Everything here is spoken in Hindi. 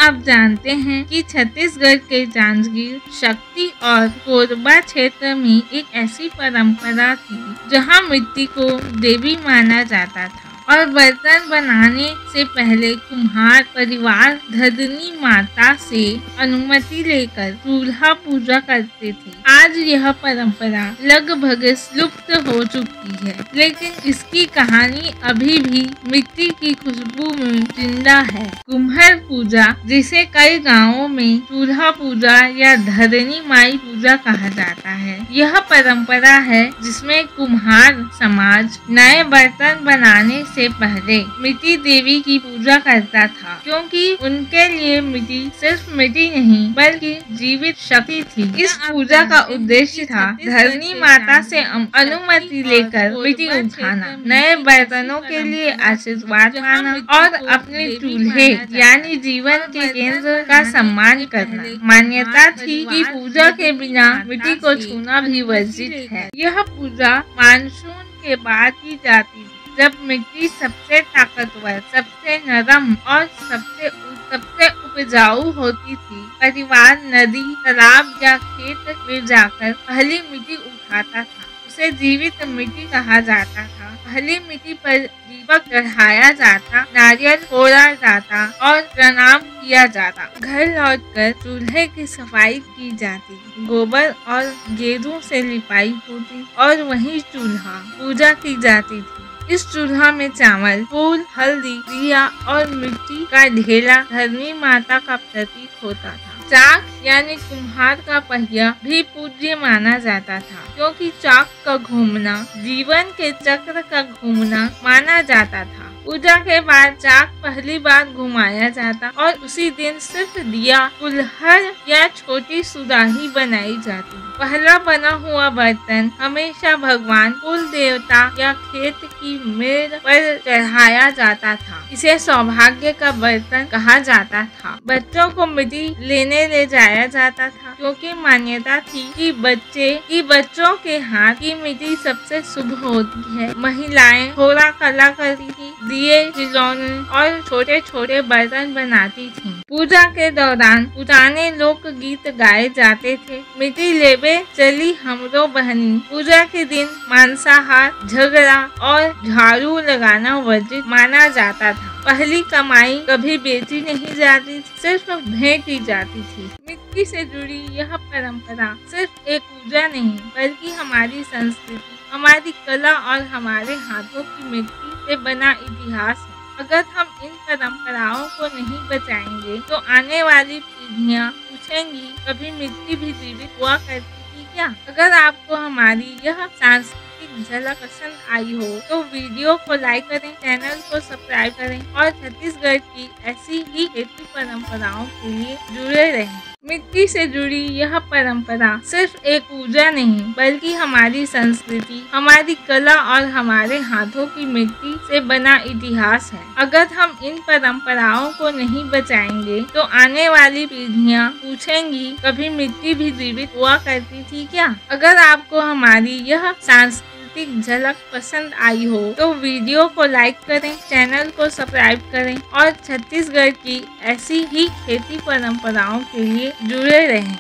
आप जानते हैं कि छत्तीसगढ़ के जांजगीर, शक्ति और कोरबा क्षेत्र में एक ऐसी परंपरा थी जहां मिट्टी को देवी माना जाता था और बर्तन बनाने से पहले कुम्हार परिवार धरनी माता से अनुमति लेकर चूल्हा पूजा करते थे। आज यह परंपरा लगभग लुप्त हो चुकी है, लेकिन इसकी कहानी अभी भी मिट्टी की खुशबू में जिंदा है। कुम्हार पूजा, जिसे कई गांवों में चूल्हा पूजा या धरनी माई पूजा कहा जाता है, यह परंपरा है जिसमें कुम्हार समाज नए बर्तन बनाने से पहले मिट्टी देवी की पूजा करता था, क्योंकि उनके लिए मिट्टी सिर्फ मिट्टी नहीं बल्कि जीवित शक्ति थी। इस पूजा का उद्देश्य था धरनी माता से अनुमति लेकर मिट्टी उठाना, नए बर्तनों के लिए आशीर्वाद मांगना और अपने चूल्हे यानी जीवन के केंद्र का सम्मान करना। मान्यता थी कि पूजा के बिना मिट्टी को छूना भी वर्जित है। यह पूजा मानसून के बाद की जाती थी, जब मिट्टी सबसे ताकतवर, सबसे नरम और सबसे उपजाऊ होती थी। परिवार नदी, तालाब या खेत में जाकर पहली मिट्टी उठाता था। उसे जीवित मिट्टी कहा जाता था। पहली मिट्टी पर दीपक चढ़ाया जाता, नारियल फोड़ा जाता और प्रणाम किया जाता। घर लौटकर चूल्हे की सफाई की जाती, गोबर और गेरूं से लिपाई होती और वहीं चूल्हा पूजा की जाती थी। इस चूल्हा में चावल, फूल, हल्दी, दिया और मिट्टी का ढेला धरनी माता का प्रतीक होता था। चाक यानी कुम्हार का पहिया भी पूज्य माना जाता था, क्योंकि चाक का घूमना जीवन के चक्र का घूमना माना जाता था। पूजा के बाद चाक पहली बार घुमाया जाता और उसी दिन सिर्फ दिया, कुल्हड़ या छोटी सुराही बनाई जाती। पहला बना हुआ बर्तन हमेशा भगवान, कुल देवता या खेत की मेड़ पर चढ़ाया जाता था। इसे सौभाग्य का बर्तन कहा जाता था। बच्चों को मिट्टी लेने ले जाया जाता था, क्योंकि मान्यता थी कि बच्चों के हाथ की मिट्टी सबसे शुभ होती है। महिलाएं थोड़ा कला करती थी, दिए, खिलौने और छोटे छोटे बर्तन बनाती थीं। पूजा के दौरान पुराने लोक गीत गाए जाते थे। मिट्टी लेबे चली हमरो बहनी। पूजा के दिन मांसाहार, झगड़ा और झाड़ू लगाना वर्जित माना जाता था। पहली कमाई कभी बेची नहीं जाती, सिर्फ भेंट की जाती थी। मिट्टी से जुड़ी यह परंपरा सिर्फ एक पूजा नहीं बल्कि हमारी संस्कृति, हमारी कला और हमारे हाथों की मिट्टी से बना इतिहास है। अगर हम इन परंपराओं को नहीं बचाएंगे तो आने वाली पीढ़ियां पूछेंगी, कभी मिट्टी भी जीवित हुआ करती थी क्या? अगर आपको हमारी यह सांस्कृतिक झलक पसंद आई हो तो वीडियो को लाइक करें, चैनल को सब्सक्राइब करें और छत्तीसगढ़ की ऐसी ही खेती परंपराओं के लिए जुड़े रहें। मिट्टी से जुड़ी यह परंपरा सिर्फ एक पूजा नहीं बल्कि हमारी संस्कृति, हमारी कला और हमारे हाथों की मिट्टी से बना इतिहास है। अगर हम इन परंपराओं को नहीं बचाएंगे तो आने वाली पीढ़ियां पूछेंगी, कभी मिट्टी भी जीवित हुआ करती थी क्या? अगर आपको हमारी यह सांस्कृतिक झलक पसंद आई हो तो वीडियो को लाइक करें, चैनल को सब्सक्राइब करें और छत्तीसगढ़ की ऐसी ही खेती परंपराओं के लिए जुड़े रहें।